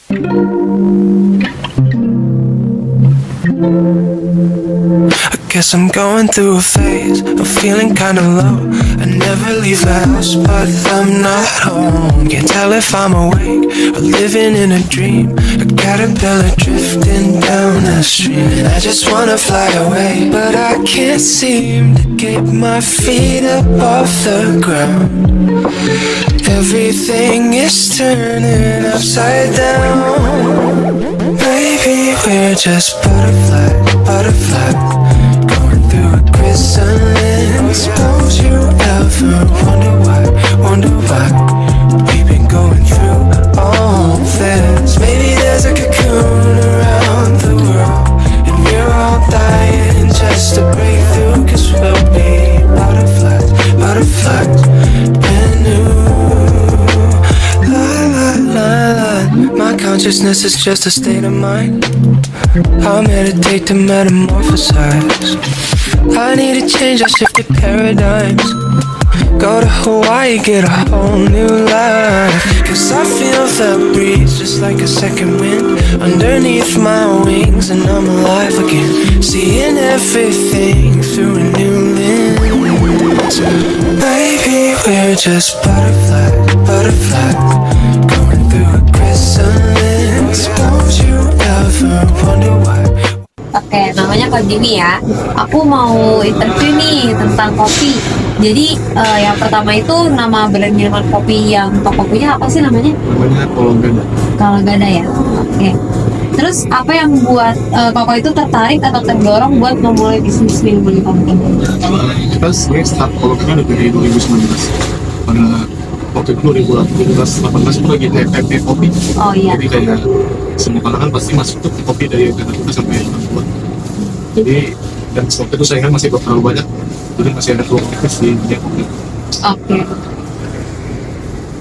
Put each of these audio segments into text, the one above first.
Guess I'm going through a phase of feeling kinda low. I never leave the house, but I'm not home. Can't tell if I'm awake or living in a dream. A caterpillar drifting down the stream, and I just wanna fly away, but I can't seem to get my feet up off the ground. Everything is turning upside down. Maybe we're just butterflies going through a chrysalis. Suppose you ever wonder why we've been going through all this. Maybe there's a cocoon around the world, and we're all dying just to break through. 'Cause we'll be butterflies, brand new. La la la la. My consciousness is just a state of mind. I'll meditate to metamorphosize. I need a change, I shifted paradigms. Go to Hawaii, get a whole new life. 'Cause I feel the breeze just like a second wind underneath my wings, and I'm alive again, seeing everything through a new lens. Maybe we're just butterflies going through a chrysalis. Suppose you ever wonder why. Oke, namanya Kak Jimmy ya. Aku mau interview nih tentang kopi. Jadi yang pertama itu nama brand minuman kopi yang toko punya apa sih namanya? Namanya Kalagada. Kalagada ya. Oke. Terus apa yang membuat Koko itu tertarik atau terdorong buat memulai bisnis minuman kopi? Kita sebenarnya start Kalagada dari 2019. Pada waktu itu 2018 itu lagi hype kopi. Oh iya. Jadi kayak semua kalangan pasti masuk ke kopi dari data kita sampai 60-an. Jadi dan waktu itu saingan masih terlalu banyak, jadi masih ada peluang aktif di dunia kopi. Oke.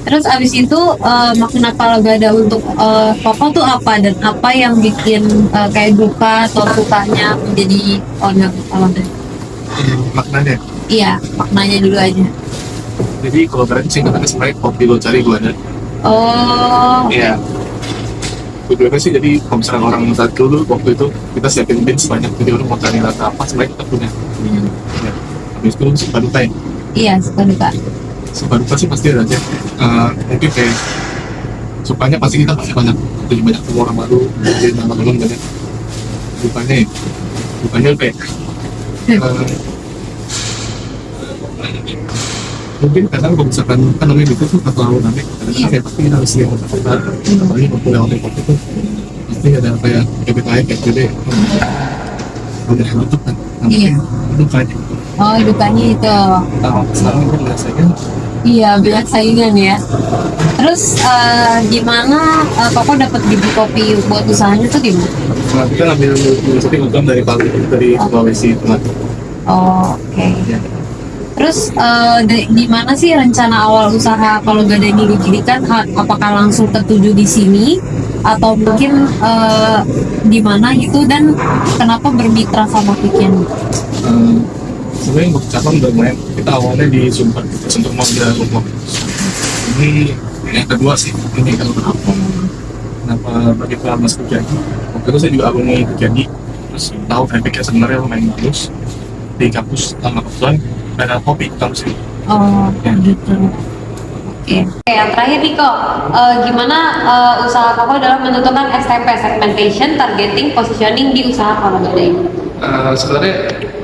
Terus abis itu makna Kalagada untuk Koko tuh apa, dan apa yang bikin kayak duka atau sukanya menjadi owner Kalagada? Maknanya. Iya, maknanya dulu aja. Jadi kalau kalian singkatannya sebenarnya kopi lo cari gue ada. Oh. Iya. Tujuannya sih jadi kalau misalnya orang saat dulu waktu itu kita siapin bins banyak, jadi orang mau cari rasa apa sebenarnya kita punya. Ya. Habis itu suka duka ya. Iya, suka duka. Suka duka sih pasti ada aja. Mungkin kayak sukanya pasti kita pasti banyak, jadi banyak ketemu orang baru, jadi teman-teman banyak. Dukanya kayak mungkin kadang kalau misalkan kan namanya gitu tuh terlalu rame, kadang-kadang kayak pasti kita harus lihat kata-kata, apalagi waktu lewat kopi tuh pasti ada kayak KPI kayak gede udah tutup kan, Iya. dukanya. Oh, dukanya itu. Sekarang itu biasanya Iya, banyak saingan ya. Terus gimana Koko dapat bibit kopi buat usahanya tuh gimana? kita ngambil inisiatif dari pabrik dari Sulawesi Tengah. Oh, oke. Ya. Terus di mana sih rencana awal usaha Kalagada ini didirikan? Apakah langsung tertuju di sini atau mungkin di mana gitu, dan kenapa bermitra sama Pikian? Sebenarnya untuk cabang udah lumayan. Kita awalnya di Sunter Mangga Lombok. Ini yang kedua sih, ini kalau kenapa begitu lama terjadi. Waktu itu saya juga alumni terjadi, terus tahu Fabrik sebenarnya lumayan bagus di kampus sama kebetulan ada kopi kampus ini. Oh, gitu. Oke, yang terakhir nih kok, gimana usaha Koko dalam menentukan STP, segmentation, targeting, positioning di usaha Kalagada ini? Sebenarnya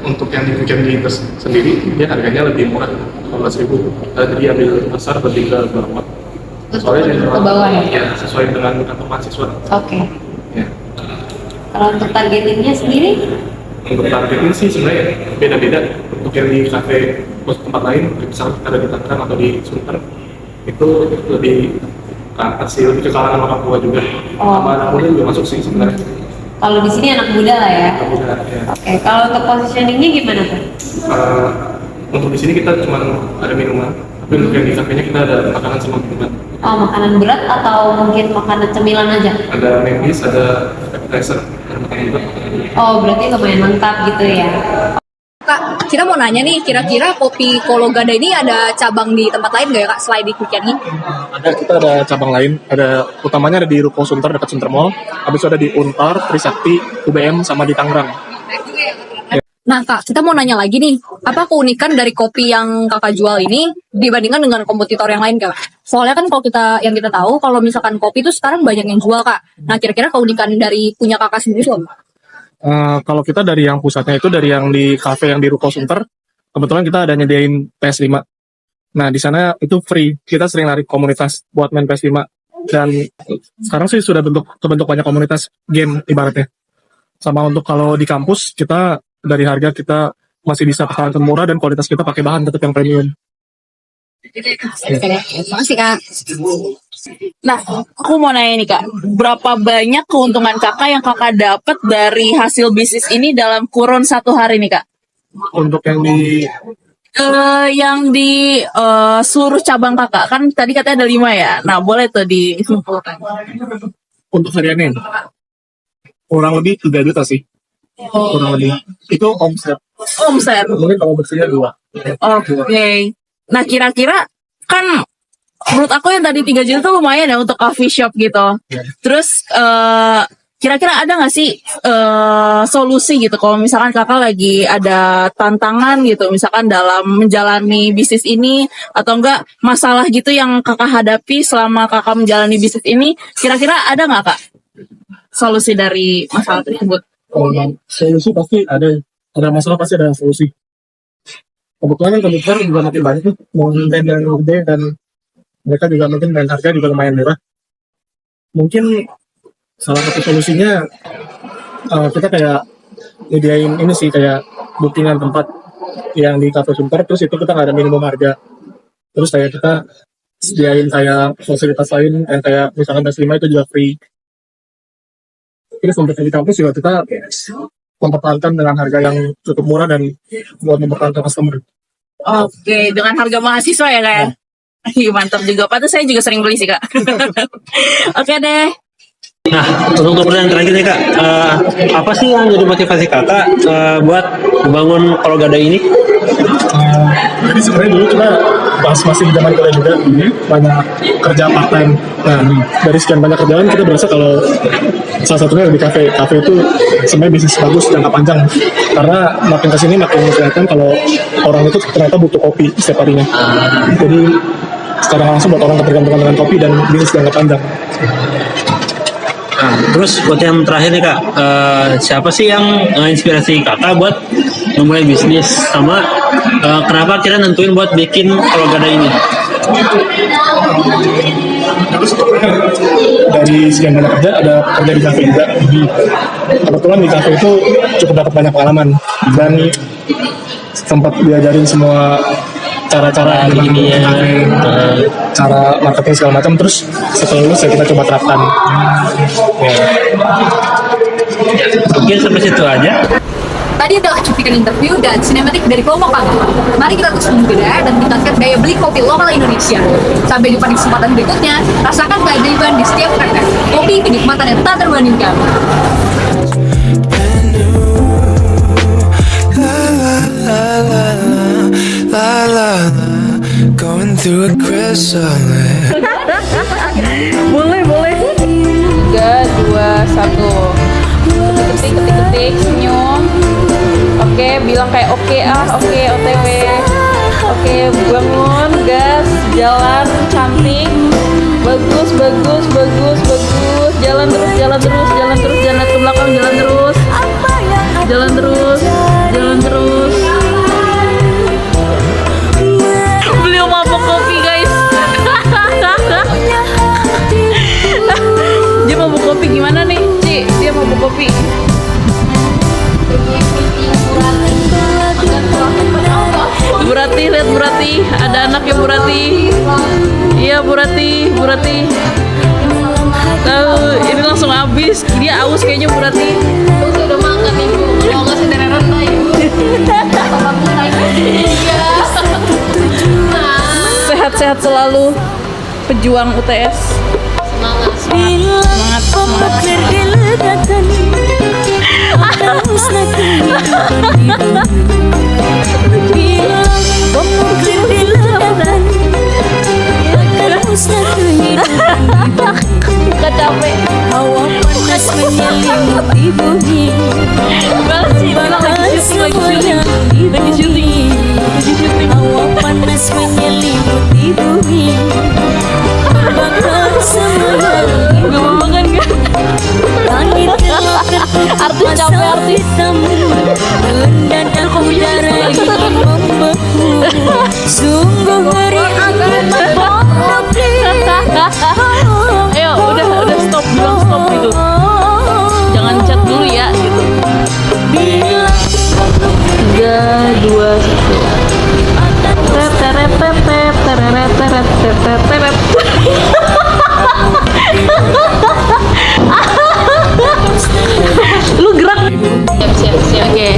untuk yang dibikin di sendiri, dia harganya lebih murah, 15.000. Jadi ambil besar lebih ke bawah. Soalnya ke bawah ya? Ya, sesuai dengan kantong mahasiswa. Oke. Ya. Kalau untuk targetingnya sendiri? Untuk targeting sih sebenarnya beda-beda. Untuk yang di kafe tempat lain, misalnya ada di Tangerang atau di Sunter, itu lebih ke atas sih, lebih ke kalangan orang tua juga. Sama anak muda juga masuk sih sebenarnya. Kalau di sini anak muda lah ya. Anak muda, ya. Oke, kalau untuk positioningnya gimana tuh? Untuk di sini kita cuma ada minuman, tapi untuk yang di kafenya kita ada makanan sama minuman. Oh, makanan berat atau mungkin makanan cemilan aja? Ada main dish, ada appetizer, ada makanan berat. Oh, berarti lumayan lengkap gitu ya. Kak, kita mau nanya nih, kira-kira kopi Kolo Gada ini ada cabang di tempat lain nggak ya Kak, selain di Quick ini? Kita ada cabang lain, utamanya ada di Ruko Sunter dekat Sunter Mall, habis itu ada di Unpar, Trisakti, UBM, sama di Tangerang. Nah Kak, kita mau nanya lagi nih, apa keunikan dari kopi yang Kakak jual ini dibandingkan dengan kompetitor yang lain Kak? Soalnya kan kalau yang kita tahu, kalau misalkan kopi itu sekarang banyak yang jual Kak. Nah kira-kira keunikan dari punya Kakak sendiri itu apa? Kalau kita dari yang pusatnya itu dari yang di kafe yang di Ruko Sunter, kebetulan kita ada nyediain PS5. Nah di sana itu free. Kita sering narik komunitas buat main PS5 dan sekarang sih sudah terbentuk banyak komunitas game ibaratnya. Sama untuk kalau di kampus kita dari harga kita masih bisa pertahankan murah dan kualitas kita pakai bahan tetap yang premium. Makasih Kak. Nah, aku mau nanya nih Kak, berapa banyak keuntungan Kakak yang Kakak dapat dari hasil bisnis ini dalam kurun 1 hari nih Kak? Untuk yang di Yang di seluruh cabang Kakak, kan tadi katanya ada 5 ya. Nah, boleh tuh disimpulkan. untuk hariannya kurang lebih 3 juta sih. Kurang lebih. Itu omset. Omset. Mungkin kalau bersihnya 2. Oke. Nah, kira-kira kan menurut aku yang tadi 3 juta tuh lumayan ya untuk coffee shop gitu. Terus kira-kira ada nggak sih solusi gitu kalau misalkan Kakak lagi ada tantangan gitu, misalkan dalam menjalani bisnis ini atau enggak masalah gitu yang Kakak hadapi selama Kakak menjalani bisnis ini, kira-kira ada nggak Kak solusi dari masalah tersebut? Solusi pasti ada masalah pasti ada solusi. Kebetulan kan komputer juga makin banyak tuh, mau dan gede dan mereka juga mungkin dan harga juga lumayan murah. Mungkin salah satu solusinya kita kayak nyediain ini sih kayak bookingan tempat yang di Cafe Sunter, terus itu kita nggak ada minimum harga. Terus kayak kita sediain kayak fasilitas lain yang kayak misalkan PS5 itu juga free. Terus untuk yang di kampus juga kita mempertahankan dengan harga yang cukup murah dan buat mempertahankan customer. Oke, dengan harga mahasiswa ya Kak? Mantap juga, patut saya juga sering beli sih Kak. Oke deh. Nah, untuk pertanyaan terakhir nih Kak, apa sih yang jadi motivasi Kakak buat membangun Kolo Gada ini? Jadi sebenarnya dulu kita pas masih zaman kuliah juga banyak kerja part time. Nah dari sekian banyak kerjaan kita berasa kalau salah satunya di kafe itu sebenarnya bisnis bagus jangka panjang karena makin kesini makin kelihatan kalau orang itu ternyata butuh kopi setiap harinya. Jadi secara langsung buat orang ketergantungan dengan kopi dan bisnis jangka panjang. Nah, terus buat yang terakhir nih Kak, siapa sih yang inspirasi Kakak buat memulai bisnis sama kenapa kira nentuin buat bikin Kolo Gada ini? Terus dari sekian banyak kerja ada kerja di kafe juga. Kebetulan di kafe itu cukup dapat banyak pengalaman dan sempat diajarin semua cara-cara ini ya, cara marketing segala macam. Terus setelah lulus ya kita coba terapkan. Mungkin sampai situ aja. Tadi adalah cuplikan interview dan sinematik dari kelompok kami. Mari kita terus membeda dan tingkatkan daya beli kopi lokal Indonesia. Sampai jumpa di kesempatan berikutnya. Rasakan keajaiban di setiap tetes. Kopi kenikmatan yang tak terbandingkan. La la la, going through a chrysalis. Boleh. 3, 2, 1. Ketik, senyum. Oke, bilang kayak oke OTW. Oke, bangun, gas, jalan, cantik. Bagus. Jalan terus, jangan ke belakang, jalan terus. Beliau mabok kopi, guys. Dia mabok kopi gimana nih, Ci? Dia mabok kopi. Lihat Burati, ada anaknya Burati. Iya Burati. Tahu, ini langsung habis. Dia aus kayaknya Burati. Udah makan nih Bu. Kalau nggak sih dari rendah ya. Sehat-sehat selalu, pejuang UTS. Semangat. panas menyelimuti bumi. Bakal semuanya di bumi. Hawa panas menyelimuti bumi. Bakal semuanya di bumi. Langit gelap Artis capek, artis. hitam. Mendadak udara ingin membeku. Sungguh ngeri akibat bom nuklir. Ayo, udah stop, bilang stop gitu. Jangan chat dulu ya gitu. Bila 3, 2, 1. Teret teret teret teret teret teret. Lu gerak. Siap. Oke.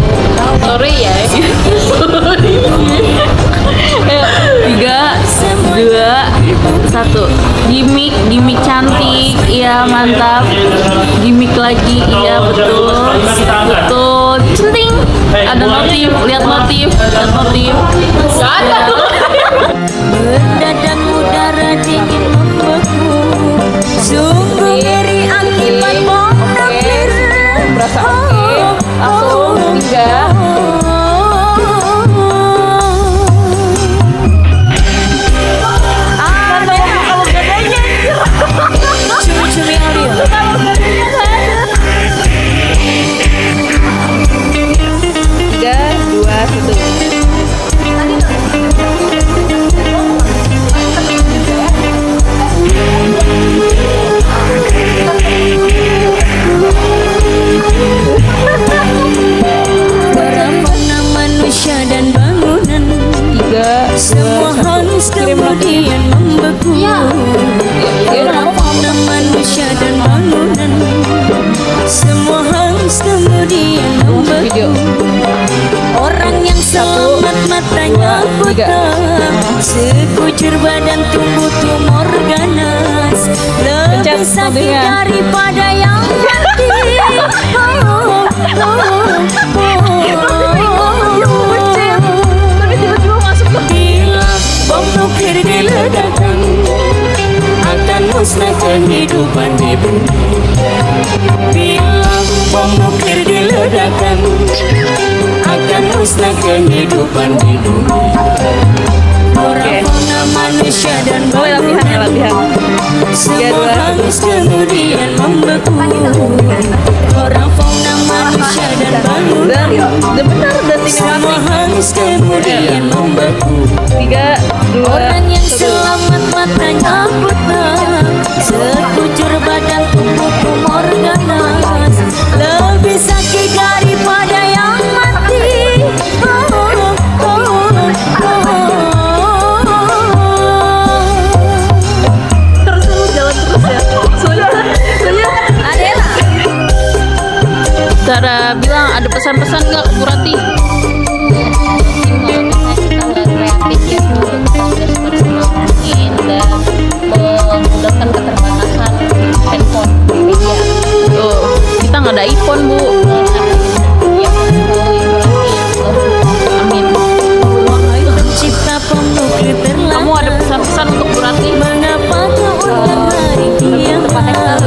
Sorry ya. Ayo, 3, 2, 1. Gimik cantik, iya mantap. Gimik lagi, iya betul. Centing. Ada notif, lihat notif. Gak ada. mendadak udara dingin membeku. Sungguh ngeri akibat bom nuklir. Berasa oke. Langsung 3. Cumi-cumi audio. 3, 2, 1. Para fauna manusia dan bangunan 3, semua hangus kemudian membeku. Para fauna manusia dan bangunan semua hangus kemudian membeku. Orang yang selamat matanya buta, sekujur badan tumbuh tumor ganas, lebih sakit daripada yang mati. Bila bom nuklir diledakkan, akan musnah kehidupan di bumi. Bila bom nuklir diledakkan, akan musnah kehidupan di bumi. Orang fauna manusia dan bangunan semua hangus kemudian membeku. Orang fauna manusia dan bangunan semua hangus kemudian membeku. 3, 2, Orang yang selamat matanya buta, sekujur badan tumbuh tumor ganas, lebih sakit daripada yang mati. Terus jalan terus ya. Soalnya Adela, cara bilang ada pesan-pesan nggak Bu Rati? kreatif ya kita udah mungkin dan memudahkan keterbatasan handphone media. Tuh, kita nggak ada iPhone Bu. Ya, amin. pencipta bom nuklir Kamu ada terlarang, pesan-pesan untuk Bu Rati? mengapa kau enggan hari kiamat?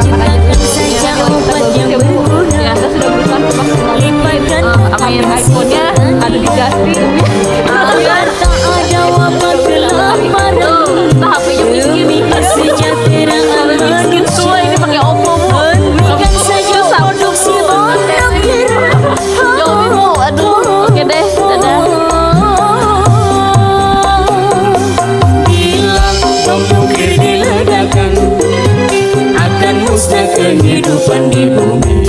Ciptakan saja obat yang berguna. Ya, saya sudah berusaha maksimal. Lipatkan Amin, iPhone-nya ada di gasing. agar tak ada wabah kelaparan. Tuh, HP-nya miskin. Kesejahteraan Miskin semua ini pakai Oppo Bu. hentikan saja produksi bom nuklir. Jauh Bu, aduh. Oke deh, dadah. Bila bom nuklir diledakkan, akan musnah kehidupan di bumi.